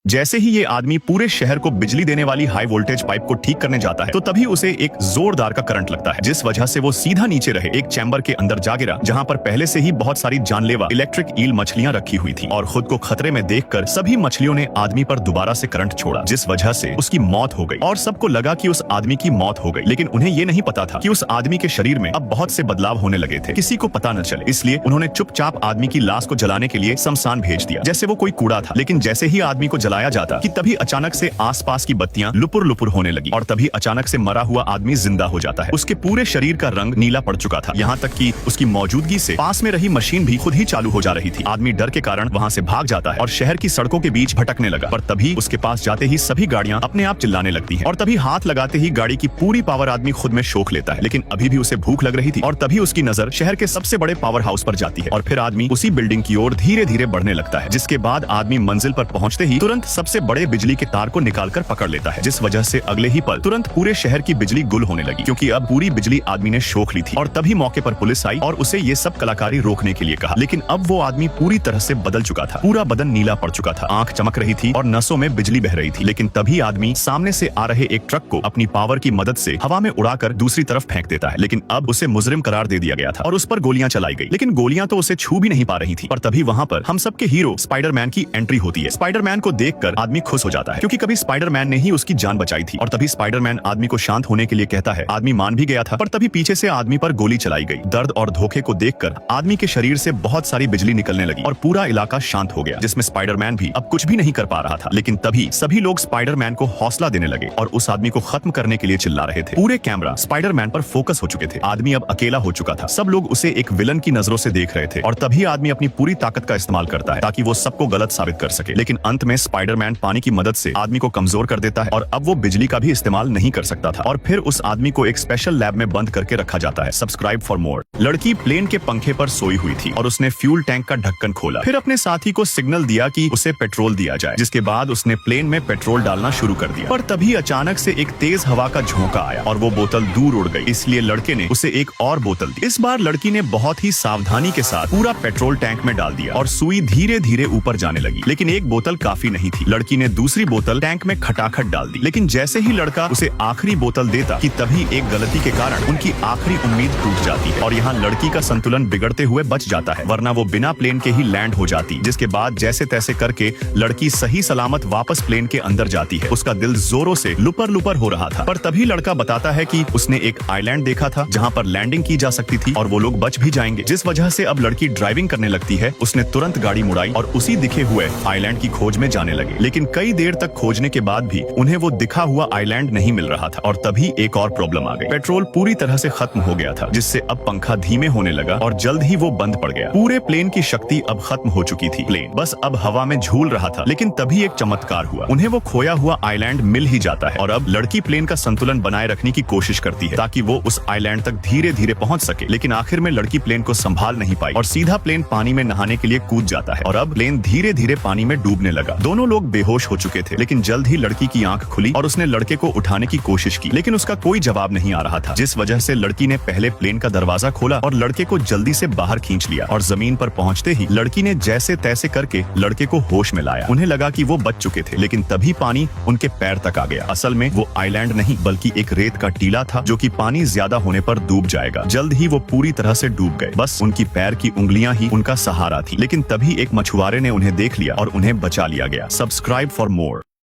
जैसे ही ये आदमी पूरे शहर को बिजली देने वाली हाई वोल्टेज पाइप को ठीक करने जाता है तो तभी उसे एक जोरदार का करंट लगता है, जिस वजह से वो सीधा नीचे रहे एक चैम्बर के अंदर जा गिरा, जहां पर पहले से ही बहुत सारी जानलेवा इलेक्ट्रिक ईल मछलियां रखी हुई थी। और खुद को खतरे में देखकर सभी मछलियों ने आदमी पर दोबारा से करंट छोड़ा, जिस वजह से उसकी मौत हो गई। और सबको लगा कि उस आदमी की मौत हो गई, लेकिन उन्हें ये नहीं पता था कि उस आदमी के शरीर में अब बहुत से बदलाव होने लगे थे, किसी को पता न चले। इसलिए उन्होंने चुपचाप आदमी की लाश को जलाने के लिए शमशान भेज दिया, जैसे वो कोई कूड़ा था। लेकिन जैसे ही आदमी को जलाया जाता कि तभी अचानक से आसपास की बत्तियां लुपुर लुपुर होने लगी और तभी अचानक से मरा हुआ आदमी जिंदा हो जाता है। उसके पूरे शरीर का रंग नीला पड़ चुका था, यहाँ तक कि उसकी मौजूदगी से पास में रही मशीन भी खुद ही चालू हो जा रही थी। आदमी डर के कारण वहाँ से भाग जाता है और शहर की सड़कों के बीच भटकने लगा। पर तभी उसके पास जाते ही सभी गाड़ियां अपने आप चिल्लाने लगती हैं और तभी हाथ लगाते ही गाड़ी की पूरी पावर आदमी खुद में शोक लेता है। लेकिन अभी भी उसे भूख लग रही थी और तभी उसकी नजर शहर के सबसे बड़े पावर हाउस पर जाती है और फिर आदमी उसी बिल्डिंग की ओर धीरे धीरे बढ़ने लगता है, जिसके बाद आदमी मंजिल पर पहुंचते ही तुरंत सबसे बड़े बिजली के तार को निकालकर पकड़ लेता है, जिस वजह से अगले ही पल तुरंत पूरे शहर की बिजली गुल होने लगी, क्योंकि अब पूरी बिजली आदमी ने शोख ली थी। और तभी मौके पर पुलिस आई और उसे ये सब कलाकारी रोकने के लिए कहा। लेकिन अब वो आदमी पूरी तरह से बदल चुका था, पूरा बदन नीला पड़ चुका था, आंख चमक रही थी और नसों में बिजली बह रही थी। लेकिन तभी आदमी सामने से आ रहे एक ट्रक को अपनी पावर की मदद से हवा में उड़ाकर दूसरी तरफ फेंक देता है। लेकिन अब उसे मुजरिम करार दे दिया गया था और उस पर गोलियां चलाई गई, लेकिन गोलियां तो उसे छू भी नहीं पा रही थी। पर तभी वहाँ पर हम सबके हीरो स्पाइडरमैन की एंट्री होती है। स्पाइडरमैन को देखकर आदमी खुश हो जाता है, क्योंकि कभी स्पाइडरमैन ने ही उसकी जान बचाई थी। और तभी स्पाइडरमैन आदमी को शांत होने के लिए कहता है। आदमी मान भी गया था, पर तभी पीछे से आदमी पर गोली चलाई गई। दर्द और धोखे को देखकर आदमी के शरीर से बहुत सारी बिजली निकलने लगी और पूरा इलाका शांत हो गया, जिसमें स्पाइडरमैन भी अब कुछ भी नहीं कर पा रहा था। लेकिन तभी सभी लोग स्पाइडरमैन को हौसला देने लगे और उस आदमी को खत्म करने के लिए चिल्ला रहे थे। पूरे कैमरा स्पाइडरमैन पर फोकस हो चुके थे। आदमी अब अकेला हो चुका था, सब लोग उसे एक विलन की नजरों से देख रहे थे। और तभी आदमी अपनी पूरी ताकत का इस्तेमाल करता है ताकि वो सबको गलत साबित कर सके। लेकिन अंत में स्पाइडरमैन पानी की मदद से आदमी को कमजोर कर देता है और अब वो बिजली का भी इस्तेमाल नहीं कर सकता था। और फिर उस आदमी को एक स्पेशल लैब में बंद करके रखा जाता है। Subscribe for more. लड़की प्लेन के पंखे पर सोई हुई थी और उसने फ्यूल टैंक का ढक्कन खोला, फिर अपने साथी को सिग्नल दिया कि उसे पेट्रोल दिया जाए, जिसके बाद उसने प्लेन में पेट्रोल डालना शुरू कर दिया। पर तभी अचानक से एक तेज हवा का झोंका आया और वो बोतल दूर उड़ गई, इसलिए लड़के ने उसे एक और बोतल दी। इस बार लड़की ने बहुत ही सावधानी के साथ पूरा पेट्रोल टैंक में डाल दिया और सुई धीरे धीरे ऊपर जाने लगी। लेकिन एक बोतल काफी नहीं थी, लड़की ने दूसरी बोतल टैंक में खटाखट डाल दी। लेकिन जैसे ही लड़का उसे आखिरी बोतल देता कि तभी एक गलती के कारण उनकी आखिरी उम्मीद टूट जाती है और यहाँ लड़की का संतुलन बिगड़ते हुए बच जाता है, वरना वो बिना प्लेन के ही लैंड हो जाती। जिसके बाद जैसे तैसे करके लड़की सही सलामत वापस प्लेन के अंदर जाती है। उसका दिल जोरों से लुपर लुपर हो रहा था। पर तभी लड़का बताता है कि उसने एक आइलैंड देखा था जहाँ पर लैंडिंग की जा सकती थी और वो लोग बच भी जाएंगे, जिस वजह से अब लड़की ड्राइविंग करने लगती है। उसने तुरंत गाड़ी मुड़ाई और उसी दिखे हुए आइलैंड की खोज में जाने लगे। लेकिन कई देर तक खोजने के बाद भी उन्हें वो दिखा हुआ आइलैंड नहीं मिल रहा था। और तभी एक और प्रॉब्लम आ गई। पेट्रोल पूरी तरह से खत्म हो गया था, जिससे अब पंखा धीमे होने लगा और जल्द ही वो बंद पड़ गया। पूरे प्लेन की शक्ति अब खत्म हो चुकी थी। प्लेन बस अब हवा में झूल रहा था। लेकिन तभी एक चमत्कार हुआ, उन्हें वो खोया हुआ आइलैंड मिल ही जाता है और अब लड़की प्लेन का संतुलन बनाए रखने की कोशिश करती है ताकि वो उस आइलैंड तक धीरे धीरे पहुंच सके। लेकिन आखिर में लड़की प्लेन को संभाल नहीं पाई और सीधा प्लेन पानी में नहाने के लिए कूद जाता है और अब प्लेन धीरे धीरे पानी में डूबने लगा। दोनों लोग बेहोश हो चुके थे, लेकिन जल्द ही लड़की की आंख खुली और उसने लड़के को उठाने की कोशिश की, लेकिन उसका कोई जवाब नहीं आ रहा था, जिस वजह से लड़की ने पहले प्लेन का दरवाजा खोला और लड़के को जल्दी से बाहर खींच लिया। और जमीन पर पहुंचते ही लड़की ने जैसे तैसे करके लड़के को होश में लाया। उन्हें लगा कि वो बच चुके थे, लेकिन तभी पानी उनके पैर तक आ गया। असल में वो आइलैंड नहीं बल्कि एक रेत का टीला था, जो कि पानी ज्यादा होने पर डूब जाएगा। जल्द ही वो पूरी तरह से डूब गए, बस उनकी पैर की उंगलियां ही उनका सहारा थी। लेकिन तभी एक मछुआरे ने उन्हें देख लिया और उन्हें बचा लिया गया। Subscribe for more.